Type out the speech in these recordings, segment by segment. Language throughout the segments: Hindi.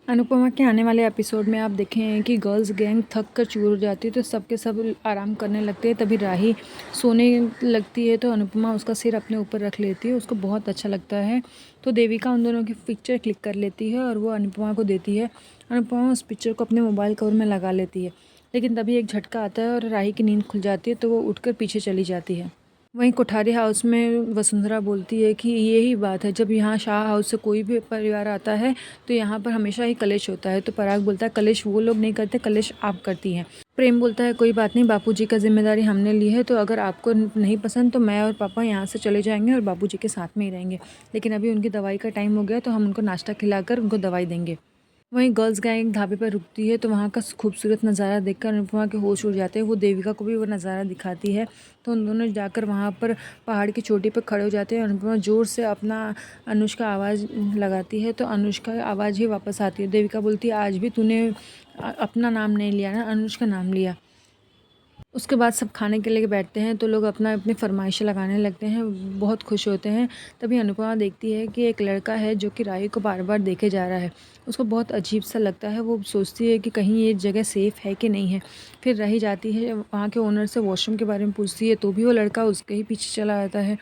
अनुपमा के आने वाले एपिसोड में आप देखें कि गर्ल्स गैंग थक कर चूर हो जाती है तो सबके सब आराम करने लगते हैं। तभी राही सोने लगती है तो अनुपमा उसका सिर अपने ऊपर रख लेती है। उसको बहुत अच्छा लगता है तो देविका उन दोनों की पिक्चर क्लिक कर लेती है और वो अनुपमा को देती है। अनुपमा उस पिक्चर को अपने मोबाइल कवर में लगा लेती है, लेकिन तभी एक झटका आता है और राही की नींद खुल जाती है तो वो उठकर पीछे चली जाती है। वहीं कोठारी हाउस में वसुंधरा बोलती है कि यही बात है, जब यहाँ शाह हाउस से कोई भी परिवार आता है तो यहाँ पर हमेशा ही कलेश होता है। तो पराग बोलता है कलेश वो लोग नहीं करते, कलेश आप करती हैं। प्रेम बोलता है कोई बात नहीं, बापूजी का जिम्मेदारी हमने ली है, तो अगर आपको नहीं पसंद तो मैं और पापा यहाँ से चले जाएंगे और बापूजी के साथ में ही रहेंगे, लेकिन अभी उनकी दवाई का टाइम हो गया तो हम उनको नाश्ता खिलाकर उनको दवाई देंगे। वहीं गर्ल्स गैंग ढाबे पर रुकती है तो वहाँ का खूबसूरत नज़ारा देखकर अनुपमा के होश उड़ जाते हैं। वो देविका को भी वो नज़ारा दिखाती है तो उन दोनों जाकर वहाँ पर पहाड़ की चोटी पर खड़े हो जाते हैं। अनुपमा ज़ोर से अपना अनुष्का आवाज़ लगाती है तो अनुष्का आवाज़ ही वापस आती है। देविका बोलती है आज भी तूने अपना नाम नहीं लिया ना, अनुष्का नाम लिया। उसके बाद सब खाने के लिए बैठते हैं तो लोग अपना अपनी फरमाइशें लगाने लगते हैं, बहुत खुश होते हैं। तभी अनुपमा देखती है कि एक लड़का है जो कि राही को बार बार देखे जा रहा है। उसको बहुत अजीब सा लगता है, वो सोचती है कि कहीं ये जगह सेफ़ है कि नहीं है। फिर राही जाती है वहाँ के ओनर से वॉशरूम के बारे में पूछती है तो भी वो लड़का उसके ही पीछे चला आता है।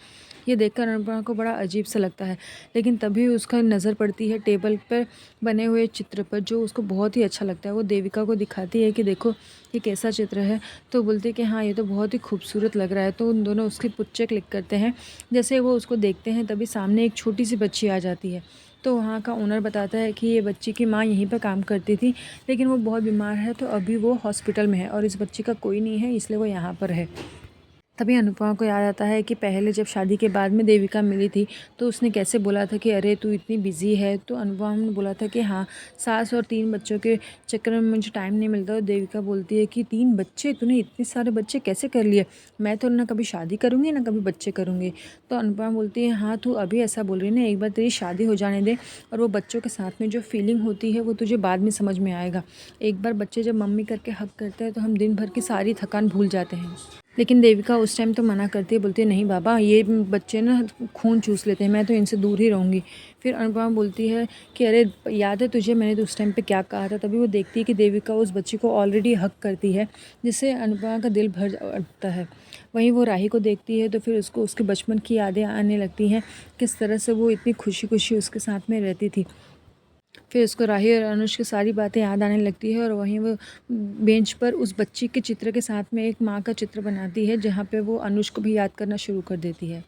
ये देखकर अनुपमा को बड़ा अजीब सा लगता है, लेकिन तभी उसका नज़र पड़ती है टेबल पर बने हुए चित्र पर जो उसको बहुत ही अच्छा लगता है। वो देविका को दिखाती है कि देखो ये कैसा चित्र है, तो बोलते हैं कि हाँ ये तो बहुत ही खूबसूरत लग रहा है। तो उन दोनों उसकी पिक्चर क्लिक करते हैं। जैसे वो उसको देखते हैं तभी सामने एक छोटी सी बच्ची आ जाती है। तो वहाँ का ओनर बताता है कि ये बच्ची की माँ यहीं पर काम करती थी, लेकिन वो बहुत बीमार है तो अभी वो हॉस्पिटल में है और इस बच्ची का कोई नहीं है, इसलिए वो यहाँ पर है। तभी अनुपमा को याद आता है कि पहले जब शादी के बाद में देविका मिली थी तो उसने कैसे बोला था कि अरे तू इतनी बिज़ी है, तो अनुपमा ने बोला था कि हाँ सास और 3 बच्चों के चक्कर में मुझे टाइम नहीं मिलता। और देविका बोलती है कि 3 बच्चे, तूने इतने सारे बच्चे कैसे कर लिए, मैं तो ना कभी शादी करूँगी ना कभी बच्चे करूँगी। तो अनुपमा बोलती है हाँ तू अभी ऐसा बोल रही है ना, एक बार तेरी शादी हो जाने दे और वो बच्चों के साथ में जो फीलिंग होती है वो तुझे बाद में समझ में आएगा। एक बार बच्चे जब मम्मी करके हक करते हैं तो हम दिन भर की सारी थकान भूल जाते हैं। लेकिन देविका उस टाइम तो मना करती है, बोलती है नहीं बाबा ये बच्चे ना खून चूस लेते हैं, मैं तो इनसे दूर ही रहूँगी। फिर अनुपमा बोलती है कि अरे याद है तुझे मैंने तो उस टाइम पे क्या कहा था। तभी वो देखती है कि देविका उस बच्चे को ऑलरेडी हक करती है, जिससे अनुपमा का दिल भर उठता है। वहीं वो राही को देखती है तो फिर उसको उसके बचपन की यादें आने लगती हैं, किस तरह से वो इतनी खुशी खुशी उसके साथ में रहती थी। फिर उसको राही और अनुज की सारी बातें याद आने लगती है और वहीं वो बेंच पर उस बच्ची के चित्र के साथ में एक माँ का चित्र बनाती है, जहाँ पे वो अनुज को भी याद करना शुरू कर देती है।